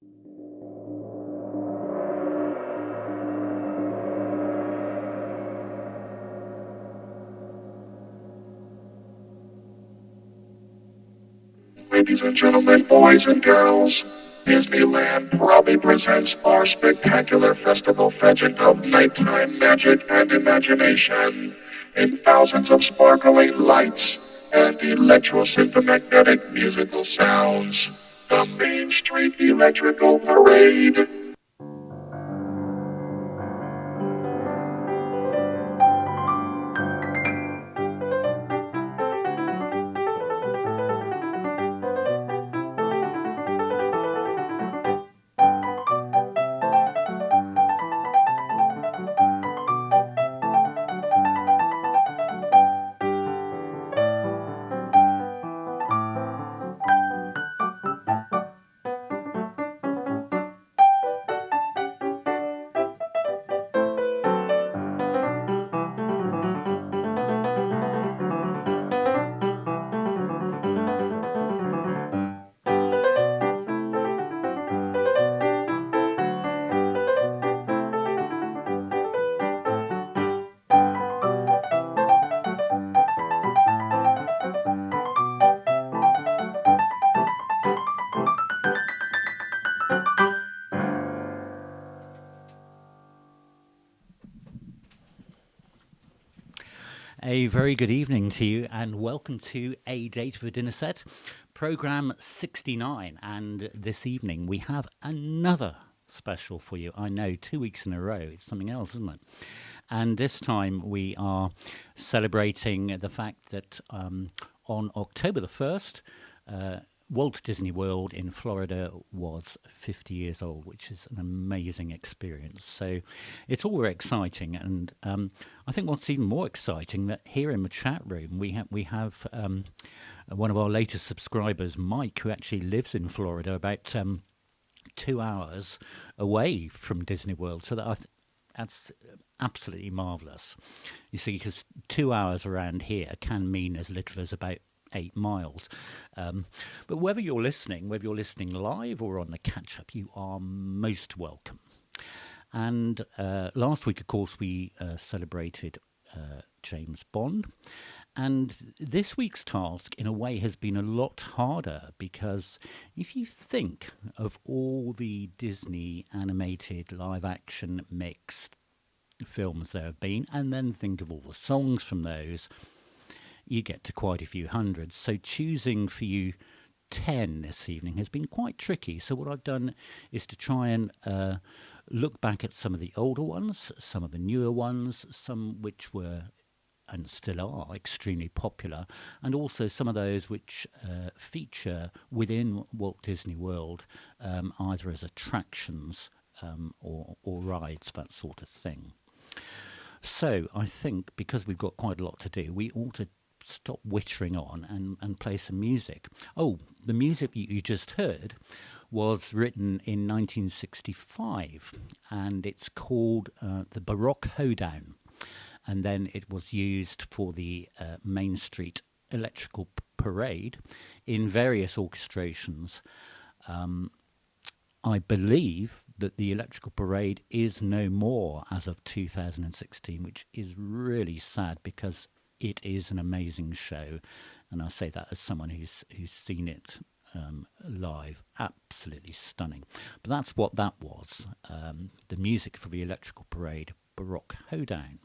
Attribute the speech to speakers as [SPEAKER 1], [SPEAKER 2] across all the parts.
[SPEAKER 1] Ladies and gentlemen, boys and girls, Disneyland proudly presents our spectacular festival fetching of nighttime magic and imagination in thousands of sparkling lights and electro-synthomagnetic musical sounds. The Main Street Electrical Parade.
[SPEAKER 2] A very good evening to you and welcome to A Date for Dinner Set, programme 69. And this evening we have another special for you. I know, 2 weeks in a row, it's something else, isn't it? And this time we are celebrating the fact that on October the 1st, Walt Disney World in Florida was 50 years old, which is an amazing experience. So it's all very exciting, and I think what's even more exciting that here in the chat room we have one of our latest subscribers, Mike, who actually lives in Florida, about 2 hours away from Disney World. So that's absolutely marvellous. You see, because 2 hours around here can mean as little as about 8 miles. But whether you're listening live or on the catch-up, you are most welcome. And last week, of course, we celebrated James Bond. And this week's task, in a way, has been a lot harder because if you think of all the Disney animated live-action mixed films there have been, and then think of all the songs from those, you get to quite a few hundreds. So choosing for you 10 this evening has been quite tricky. So what I've done is to try and look back at some of the older ones, some of the newer ones, some which were and still are extremely popular, and also some of those which feature within Walt Disney World, either as attractions or rides, that sort of thing. So I think because we've got quite a lot to do, we ought to stop wittering on and play some music. Oh, the music you just heard was written in 1965, and it's called the Baroque Hoedown, and then it was used for the Main Street Electrical Parade in various orchestrations. I believe that the Electrical Parade is no more as of 2016, which is really sad because it is an amazing show, and I say that as someone who's seen it live. Absolutely stunning. But that's what that was, the music for the Electrical Parade, Baroque Hoedown.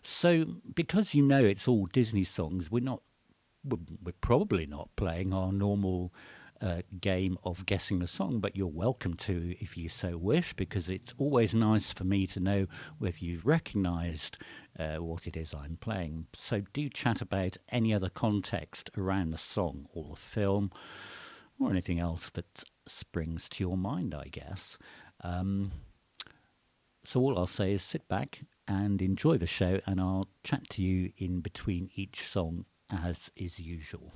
[SPEAKER 2] So because you know it's all Disney songs, we're probably not playing our normal game of guessing the song, but you're welcome to if you so wish, because it's always nice for me to know whether you've recognised what it is I'm playing. So do chat about any other context around the song or the film or anything else that springs to your mind, I guess. So all I'll say is sit back and enjoy the show, and I'll chat to you in between each song as is usual.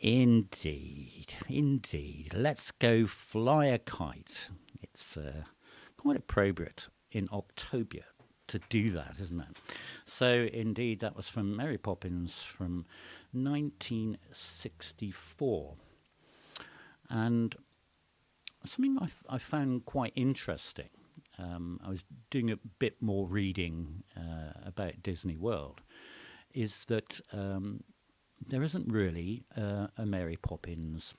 [SPEAKER 2] Indeed, indeed. Let's go fly a kite. It's quite appropriate in October to do that, isn't it? So, indeed, that was from Mary Poppins from 1964. And something I found quite interesting, I was doing a bit more reading about Disney World, is that there isn't really a Mary Poppins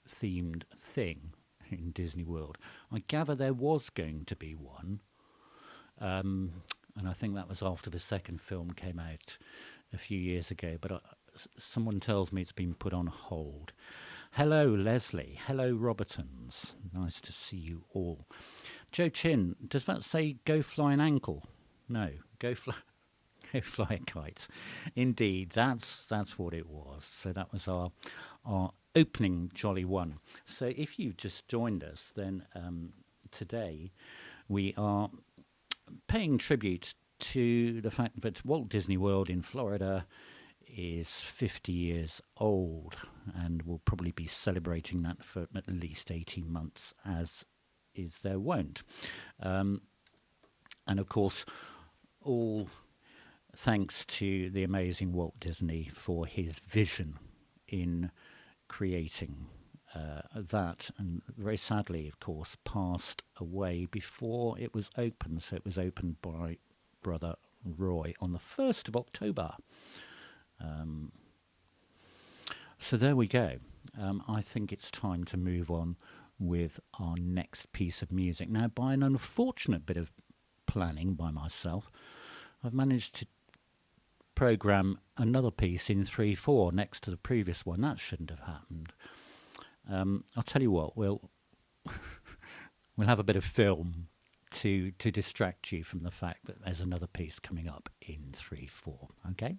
[SPEAKER 2] themed thing in Disney World. I gather there was going to be one, and I think that was after the second film came out a few years ago, but someone tells me it's been put on hold. Hello, Leslie. Hello, Robertons. Nice to see you all. Joe Chin, does that say go fly an ankle? No, go fly a kite. Indeed, that's what it was. So that was our opening Jolly One. So if you've just joined us, then today we are paying tribute to the fact that Walt Disney World in Florida is 50 years old, and we'll probably be celebrating that for at least 18 months, as is their wont. And of course, all thanks to the amazing Walt Disney for his vision in creating that, and very sadly, of course, passed away before it was opened. So it was opened by Brother Roy on the 1st of October. So there we go. I think it's time to move on with our next piece of music. Now, by an unfortunate bit of planning by myself, I've managed to program another piece in 3/4 next to the previous one. That shouldn't have happened. I'll tell you what, we'll have a bit of film to distract you from the fact that there's another piece coming up in 3/4. Okay?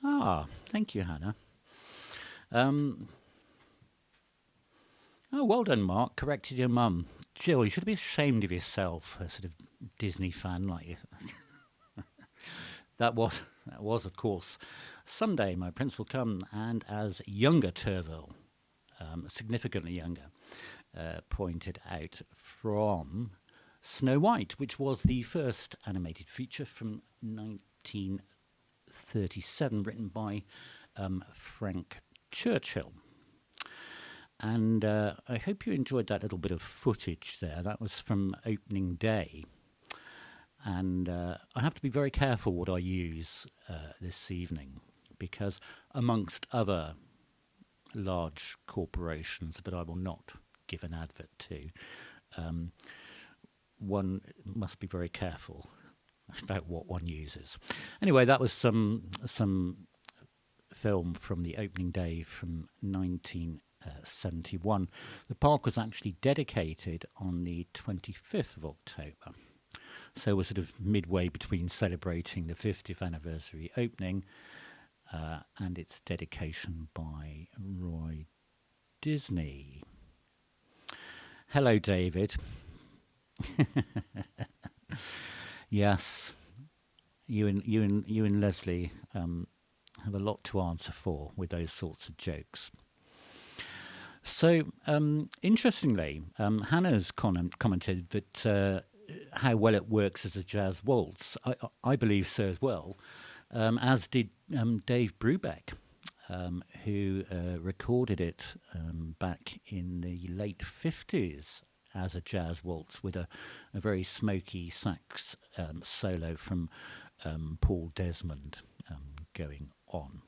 [SPEAKER 2] Ah, thank you, Hannah. Um, oh, well done, Mark. Corrected your mum. Jill, you should be ashamed of yourself, a sort of Disney fan like you. That was, of course, Someday My Prince Will Come, and as younger Turville, significantly younger, pointed out, from Snow White, which was the first animated feature from 1937, written by Frank Churchill. And I hope you enjoyed that little bit of footage there. That was from opening day. And I have to be very careful what I use this evening, because amongst other large corporations that I will not give an advert to, one must be very careful about what one uses. Anyway, that was some film from the opening day from 1971. The park was actually dedicated on the 25th of October. So we're sort of midway between celebrating the 50th anniversary opening and its dedication by Roy Disney. Hello, David. Yes, you and Leslie have a lot to answer for with those sorts of jokes. So, interestingly, Hannah's commented that how well it works as a jazz waltz. I believe so as well, as did Dave Brubeck, who recorded it back in the late 50s as a jazz waltz with a very smoky sax solo from Paul Desmond going on.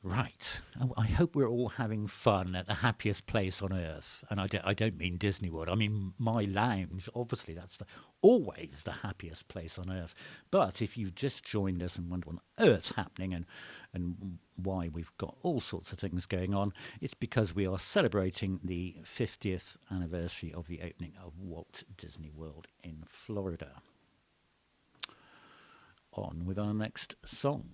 [SPEAKER 2] Right. Oh, I hope we're all having fun at the happiest place on earth. And I don't mean Disney World. I mean my lounge. Obviously, that's always the happiest place on earth. But if you've just joined us and wonder what on earth's happening and why we've got all sorts of things going on, it's because we are celebrating the 50th anniversary of the opening of Walt Disney World in Florida. On with our next song.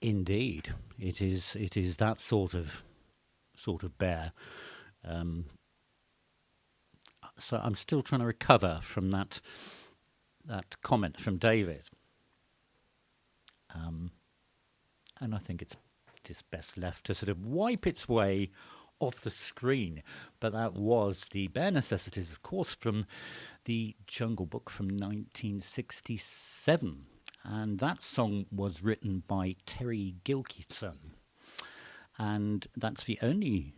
[SPEAKER 2] Indeed, it is. It is that sort of bear. So I'm still trying to recover from that comment from David, and I think it's just best left to sort of wipe its way off the screen. But that was the Bare Necessities, of course, from the Jungle Book from 1967. And that song was written by Terry Gilkyson. And that's the only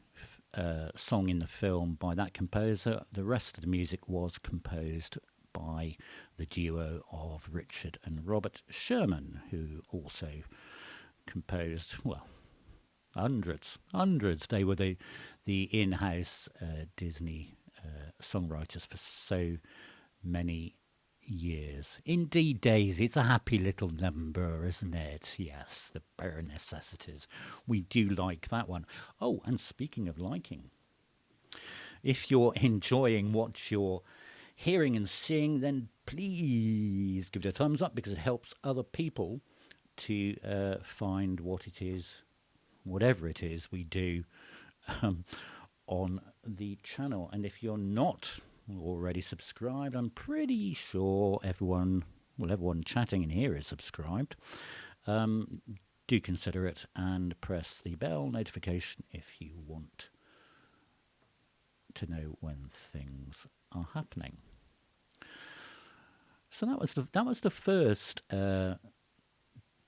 [SPEAKER 2] song in the film by that composer. The rest of the music was composed by the duo of Richard and Robert Sherman, who also composed, well, hundreds. They were the in-house Disney songwriters for so many years. Indeed, Daisy, it's a happy little number, isn't it? Yes, the Bare Necessities. We do like that one. Oh, and speaking of liking, if you're enjoying what you're hearing and seeing, then please give it a thumbs up, because it helps other people to find what it is, whatever it is we do on the channel. And if you're not already subscribed, I'm pretty sure everyone chatting in here is subscribed. Do consider it and press the bell notification if you want to know when things are happening. So that was the first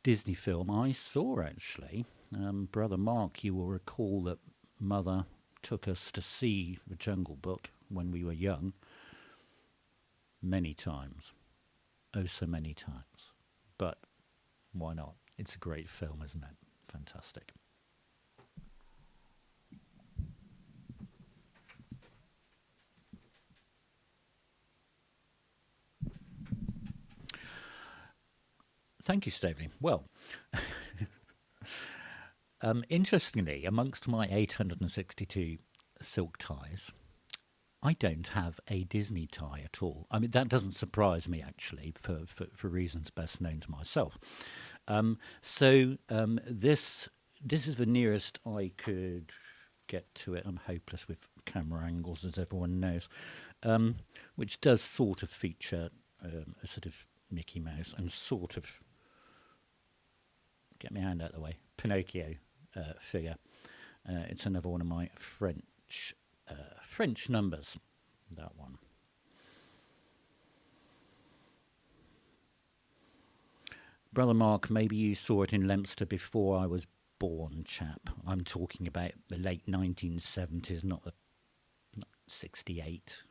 [SPEAKER 2] Disney film I saw, actually. Brother Mark, you will recall that Mother took us to see The Jungle Book when we were young, many times. Oh, so many times. But why not? It's a great film, isn't it? Fantastic. Thank you, Stavely. Well, interestingly, amongst my 862 silk ties, I don't have a Disney tie at all. I mean, that doesn't surprise me, actually, for reasons best known to myself. This is the nearest I could get to it. I'm hopeless with camera angles, as everyone knows, which does sort of feature a sort of Mickey Mouse and sort of, get my hand out of the way, Pinocchio figure. It's another one of my French numbers, that one. Brother Mark, maybe you saw it in Leominster before I was born, chap. I'm talking about the late 1970s, not 68.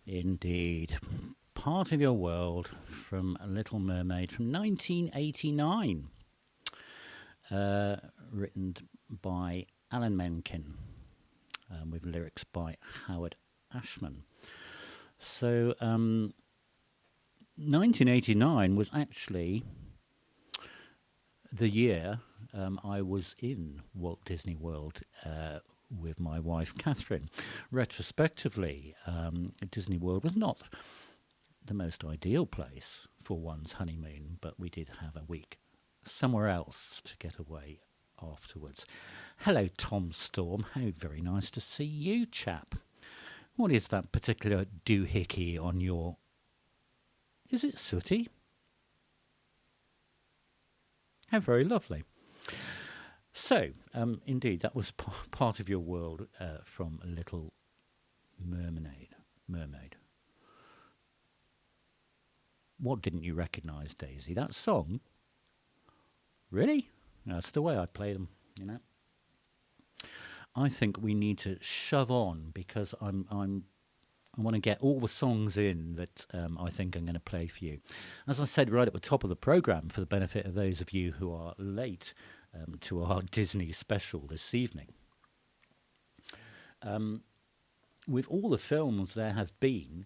[SPEAKER 2] Indeed. Part of Your World from Little Mermaid from 1989. Written by Alan Menken, with lyrics by Howard Ashman. So 1989 was actually the year I was in Walt Disney World with my wife Catherine. Retrospectively, Disney World was not the most ideal place for one's honeymoon, but we did have a week somewhere else to get away afterwards. Hello, Tom Storm. How very nice to see you, chap. What is that particular doohickey on your... Is it sooty? How very lovely. So, indeed, that was part of your world from Little Mermaid. What didn't you recognise, Daisy? That song? Really? That's the way I play them, you know. I think we need to shove on because I want to get all the songs in that I think I'm going to play for you. As I said right at the top of the programme, for the benefit of those of you who are late to our Disney special this evening, with all the films there have been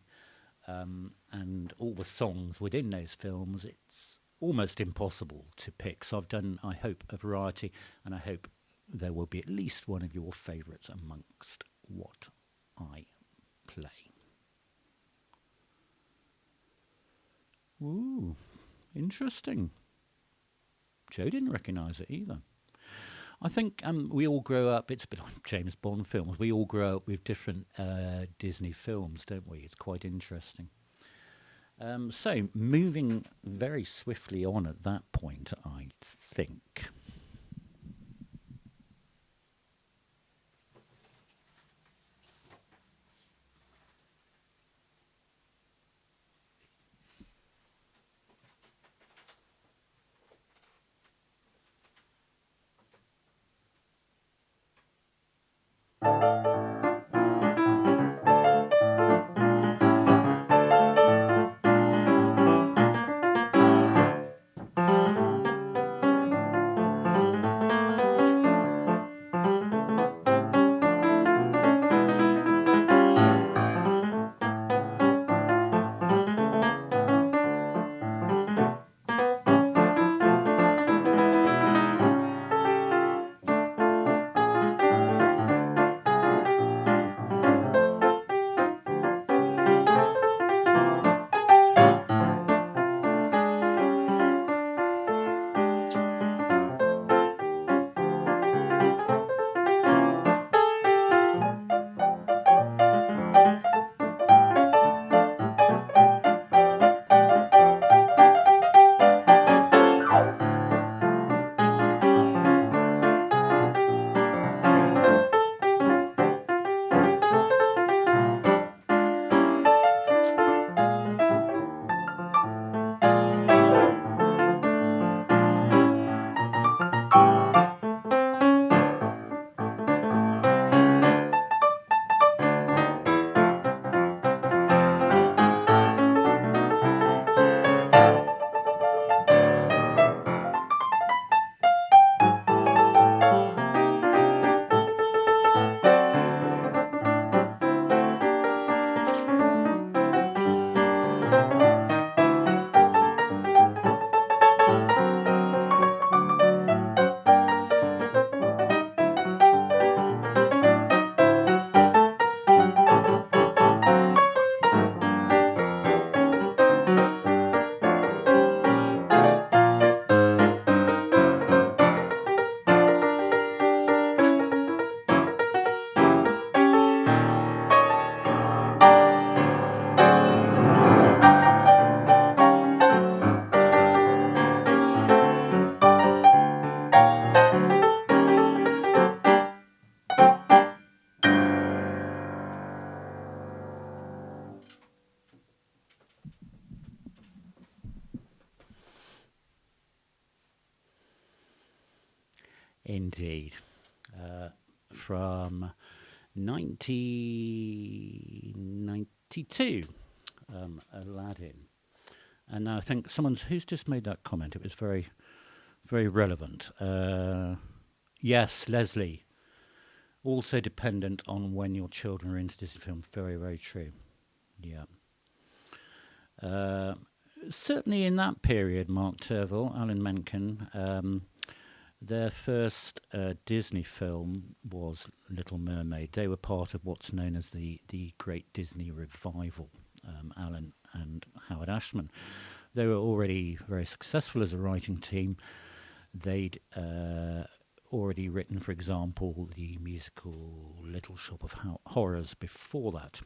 [SPEAKER 2] and all the songs within those films, it's almost impossible to pick. So I've done, I hope, a variety, and I hope there will be at least one of your favourites amongst what I play. Ooh, interesting. Joe didn't recognise it either. I think we all grow up, it's a bit like James Bond films, we all grow up with different Disney films, don't we? It's quite interesting. So, moving very swiftly on at that point, I think. Indeed. From 1992, Aladdin. And now I think who's just made that comment. It was very, very relevant. Yes, Leslie. Also dependent on when your children are into Disney films. Very, very true. Yeah. Certainly in that period, Mark Turville, Alan Menken, their first Disney film was Little Mermaid. They were part of what's known as the Great Disney Revival, Alan and Howard Ashman. They were already very successful as a writing team. They'd already written, for example, the musical Little Shop of Horrors before that.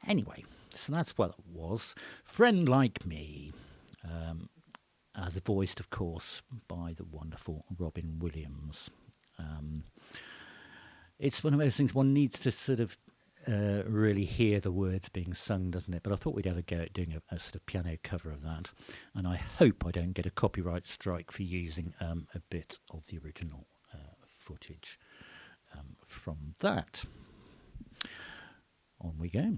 [SPEAKER 2] Anyway, so that's what it was. Friend Like Me, as voiced, of course, by the wonderful Robin Williams. It's one of those things one needs to sort of really hear the words being sung, doesn't it? But I thought we'd have a go at doing a sort of piano cover of that. And I hope I don't get a copyright strike for using a bit of the original footage from that. On we go.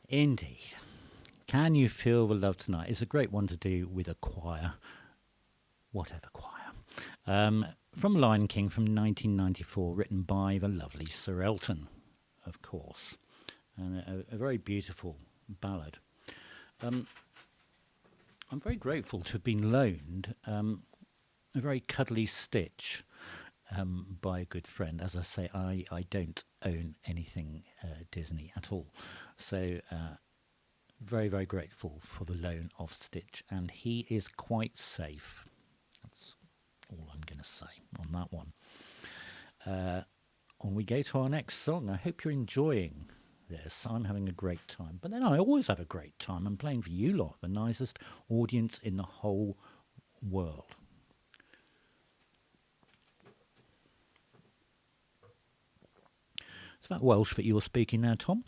[SPEAKER 2] Indeed. Can You Feel the Love Tonight? It's a great one to do with a choir, whatever choir. From Lion King from 1994, written by the lovely Sir Elton, of course. And a very beautiful ballad. I'm very grateful to have been loaned a very cuddly Stitch by a good friend. As I say, I don't own anything Disney at all. So very, very grateful for the loan of Stitch. And he is quite safe. That's all I'm going to say on that one. On we go to our next song. I hope you're enjoying this. I'm having a great time. But then I always have a great time. I'm playing for you lot, the nicest audience in the whole world. Is that Welsh that you're speaking now, Tom?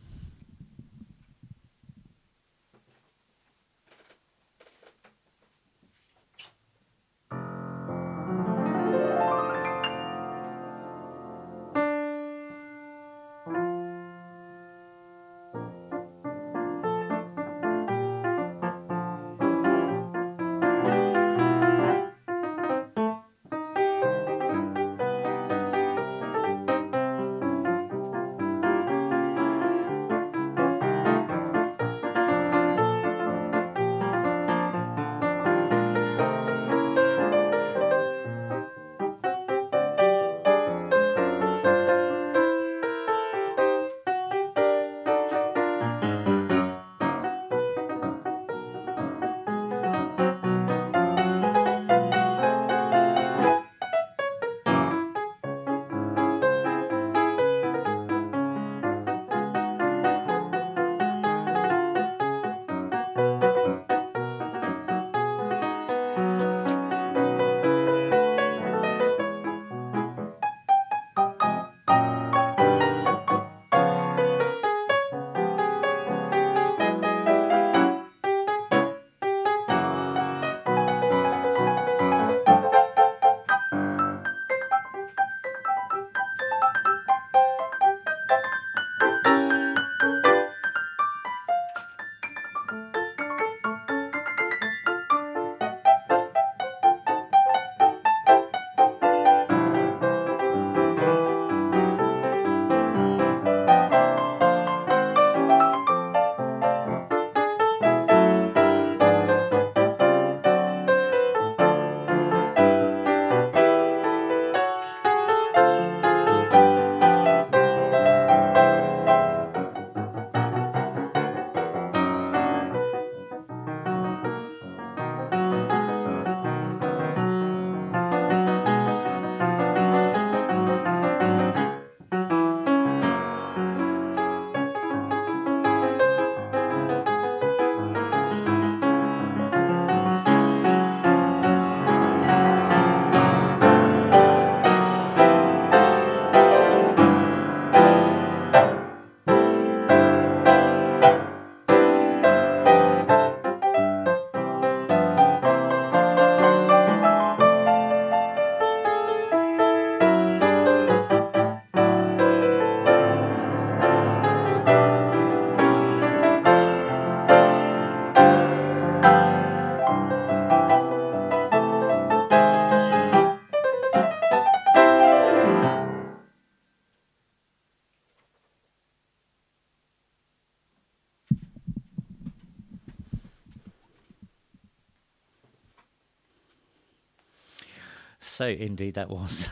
[SPEAKER 2] So indeed, that was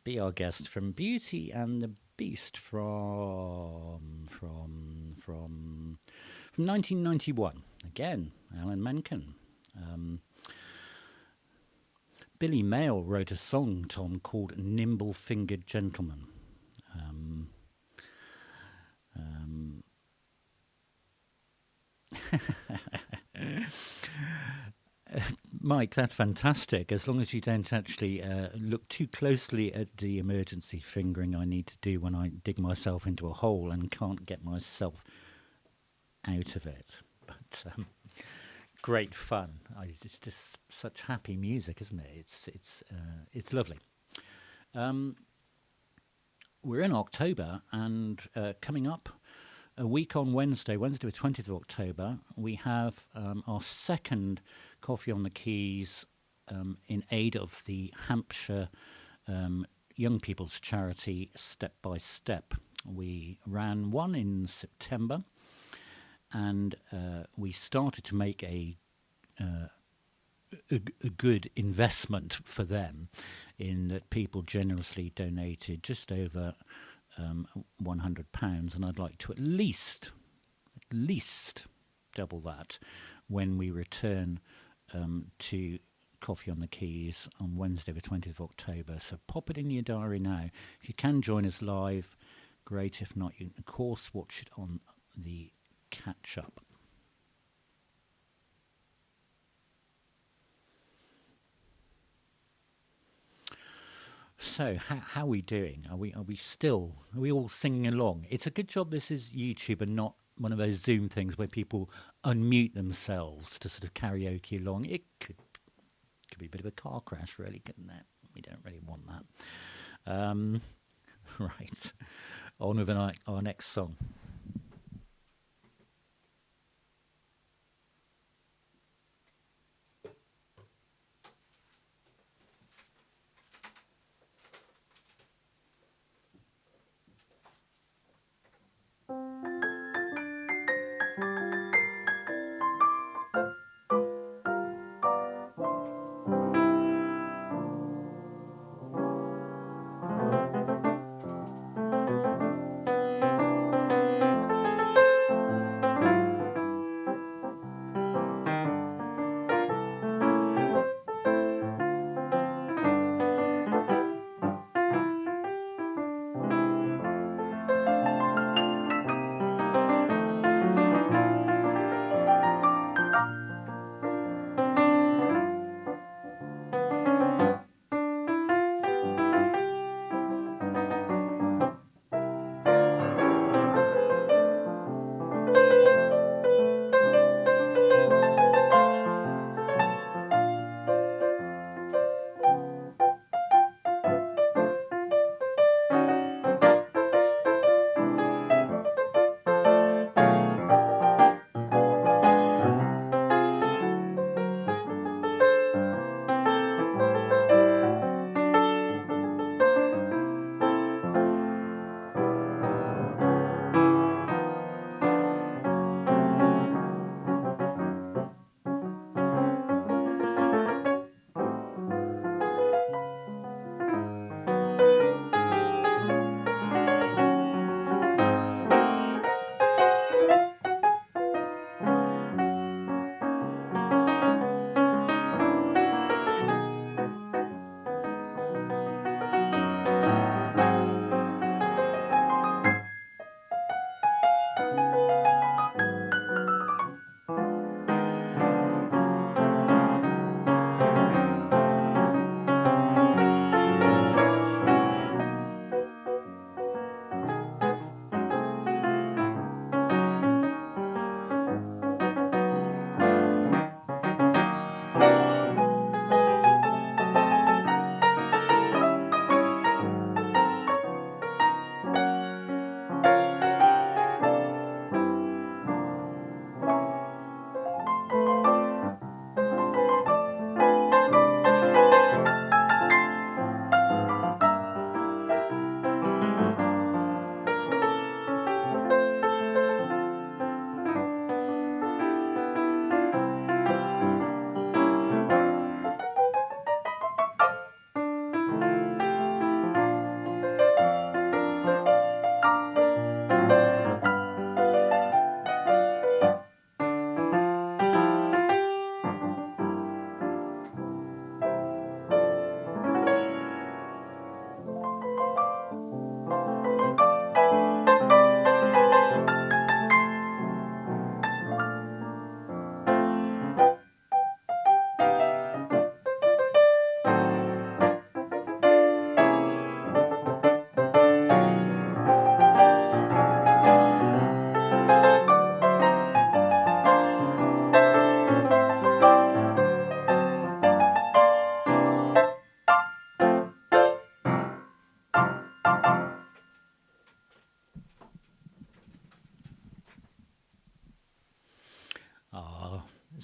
[SPEAKER 2] Be Our Guest from Beauty and the Beast from 1991. Again, Alan Menken. Billy Mayle wrote a song, Tom, called Nimble Fingered Gentleman. Mike, that's fantastic, as long as you don't actually look too closely at the emergency fingering I need to do when I dig myself into a hole and can't get myself out of it. But great fun. It's just such happy music, isn't it? It's lovely. We're in October, and coming up a week on Wednesday, the 20th of October, we have our second Coffee on the Keys in aid of the Hampshire young people's charity Step by Step. We ran one in September, and we started to make a good investment for them, in that people generously donated just over £100, and I'd like to at least double that when we return to Coffee on the Keys on Wednesday the 20th of October. So pop it in your diary now. If you can join us live, great. If not, you can of course watch it on the catch up. So how are we doing? Are we all singing along? It's a good job this is YouTube and not one of those Zoom things where people unmute themselves to sort of karaoke along. It could be a bit of a car crash, really, couldn't it? We don't really want that. Right, on with our next song.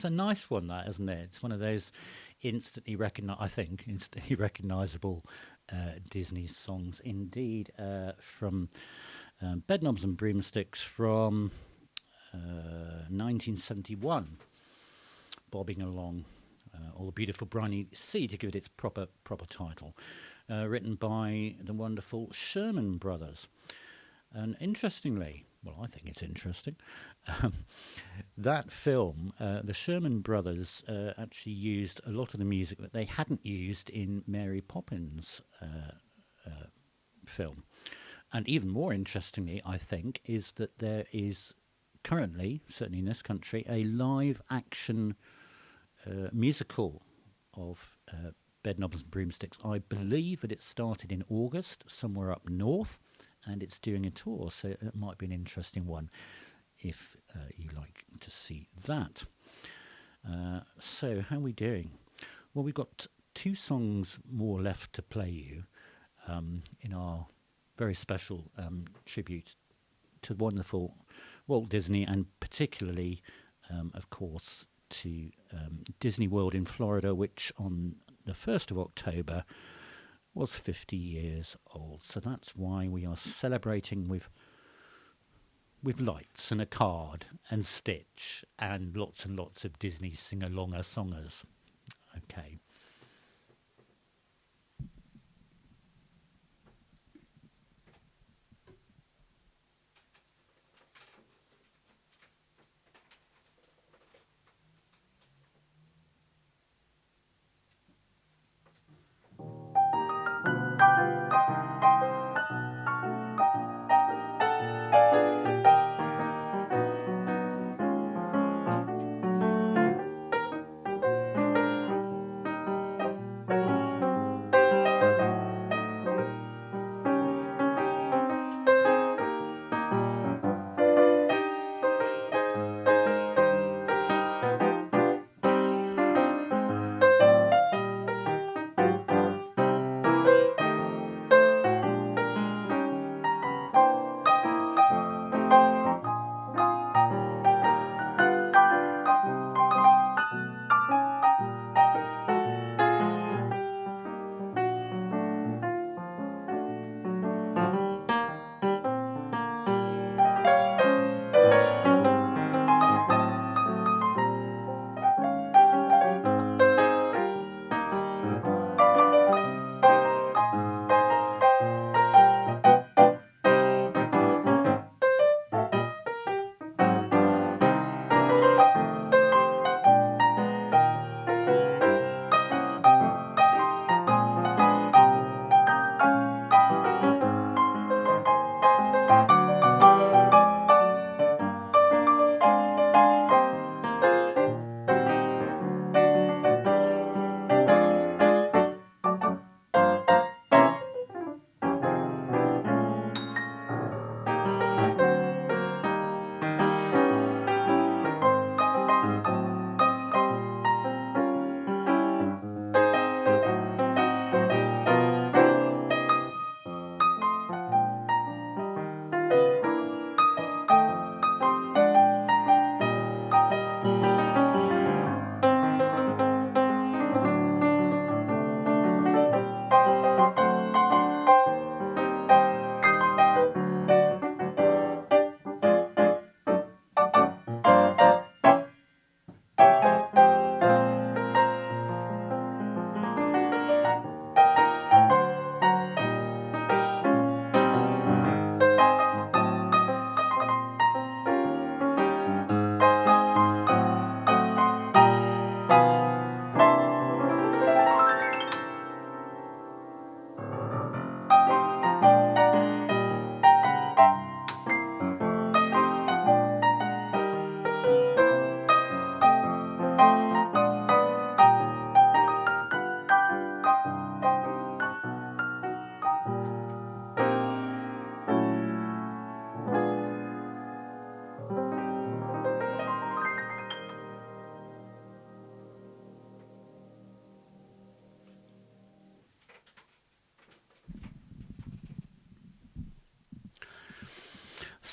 [SPEAKER 2] It's a nice one, that, isn't it? It's one of those instantly instantly recognisable Disney songs. Indeed, from Bedknobs and Broomsticks from 1971, bobbing along. Or the Beautiful Briny Sea, to give it its proper title, written by the wonderful Sherman brothers. And interestingly, well, I think it's interesting, that film, the Sherman brothers actually used a lot of the music that they hadn't used in Mary Poppins film. And even more interestingly, I think, is that there is currently, certainly in this country, a live action musical of Bedknobs and Broomsticks. I believe that it started in August somewhere up north, and it's doing a tour, so it might be an interesting one if you like to see that. So how are we doing? Well, we've got 2 songs more left to play you in our very special tribute to wonderful Walt Disney, and particularly, of course, to Disney World in Florida, which on the 1st of October was 50 years old. So that's why we are celebrating with lights and a card and Stitch and lots of Disney sing-alonger songers. Okay.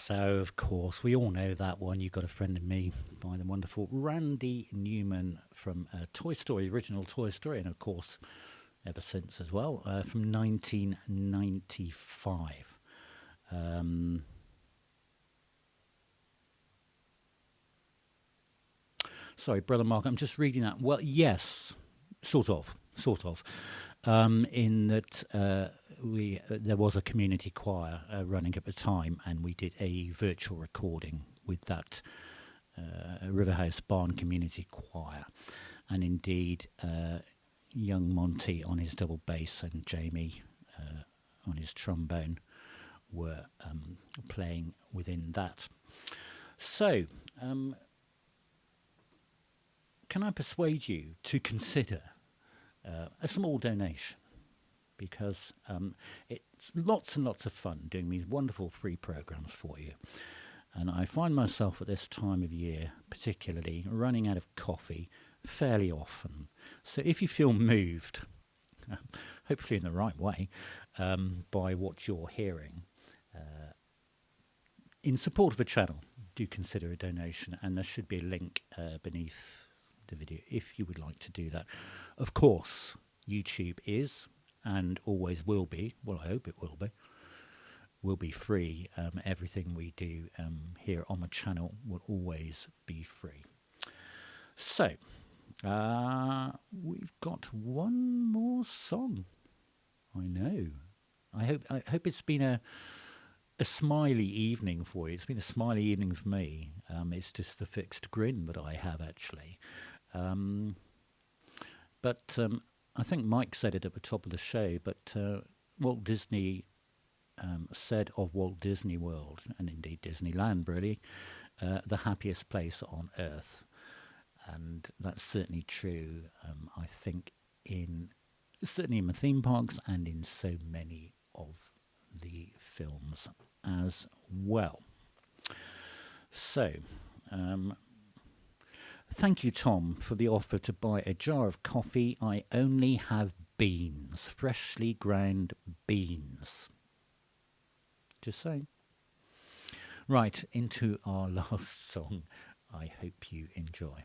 [SPEAKER 2] So, of course, we all know that one, You've Got a Friend in Me, by the wonderful Randy Newman from Toy Story, original Toy Story, and of course, ever since as well, from 1995. Sorry, Brother Mark, I'm just reading that. Well, yes, sort of. In that there was a community choir running at the time, and we did a virtual recording with that Riverhouse Barn Community Choir, and indeed young Monty on his double bass and Jamie on his trombone were playing within that. So, can I persuade you to consider a small donation? Because it's lots and lots of fun doing these wonderful free programs for you. And I find myself at this time of year particularly running out of coffee fairly often. So if you feel moved, hopefully in the right way, by what you're hearing, in support of a channel, do consider a donation. And there should be a link beneath the video if you would like to do that. Of course, YouTube is and always will be, well, I hope it will be free. Everything we do here on the channel will always be free. So, we've got one more song. I know. I hope it's been a smiley evening for you. It's been a smiley evening for me. It's just the fixed grin that I have, actually. But I think Mike said it at the top of the show, but Walt Disney said of Walt Disney World, and indeed Disneyland, really, the happiest place on earth. And that's certainly true, I think, certainly in the theme parks and in so many of the films as well. So, thank you, Tom, for the offer to buy a jar of coffee. I only have beans, freshly ground beans. Just saying. Right, into our last song. I hope you enjoy.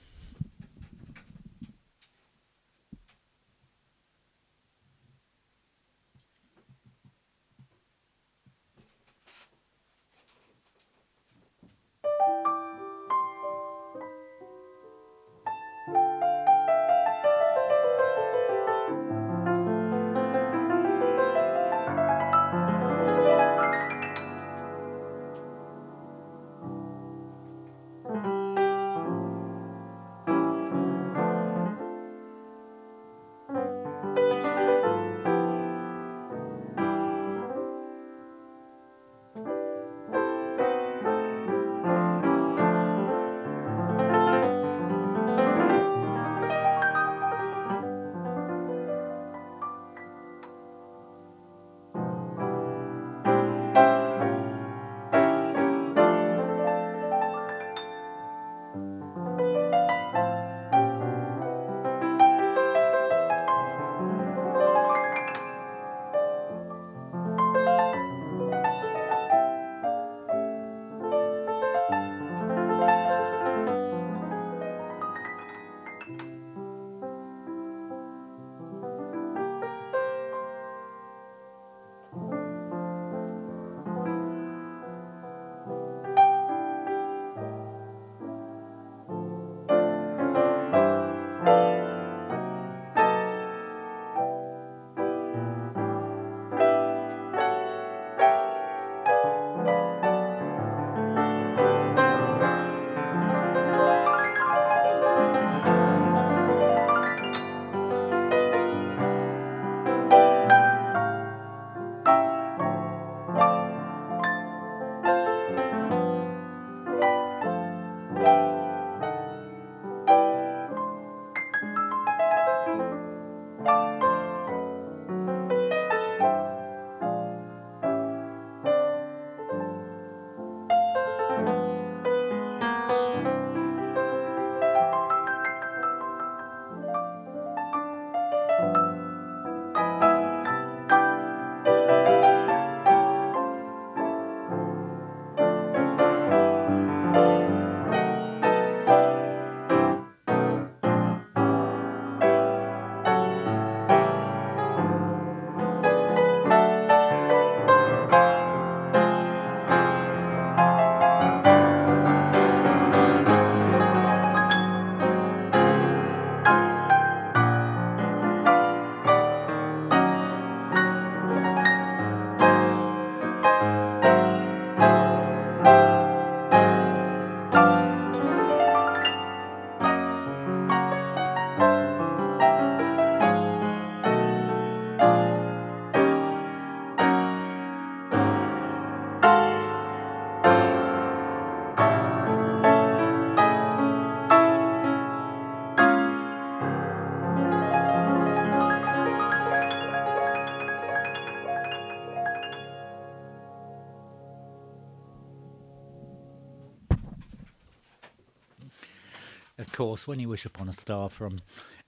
[SPEAKER 2] course, When You Wish Upon a Star from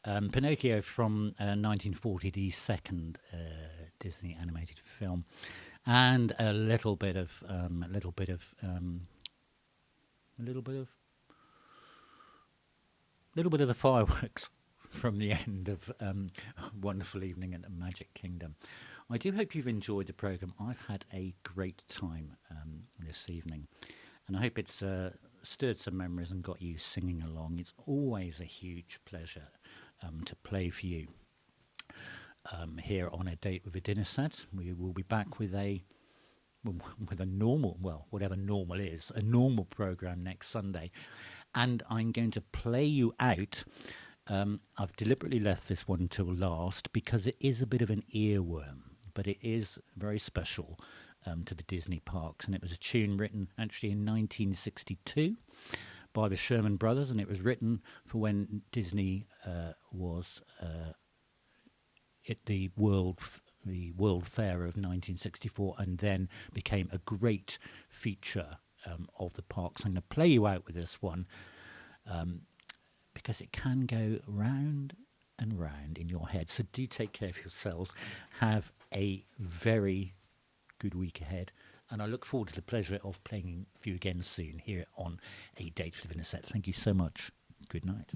[SPEAKER 2] Pinocchio from 1940, the second Disney animated film, and a little bit of the fireworks from the end of Wonderful Evening at the Magic Kingdom. I do hope you've enjoyed the programme. I've had a great time this evening, and I hope it's stirred some memories and got you singing along. It's always a huge pleasure to play for you here on A Date with a Dinner Set. We will be back with a normal, well, whatever normal is, a normal programme next Sunday. And I'm going to play you out. I've deliberately left this one till last because it is a bit of an earworm, but it is very special to the Disney parks. And it was a tune written actually in 1962 by the Sherman Brothers, and it was written for when Disney was at the World Fair of 1964, and then became a great feature of the parks. I'm going to play you out with this one because it can go round and round in your head. So do take care of yourselves. Have a very good week ahead, and I look forward to the pleasure of playing for you again soon here on A Date with Vanessa. Thank you so much. Good night.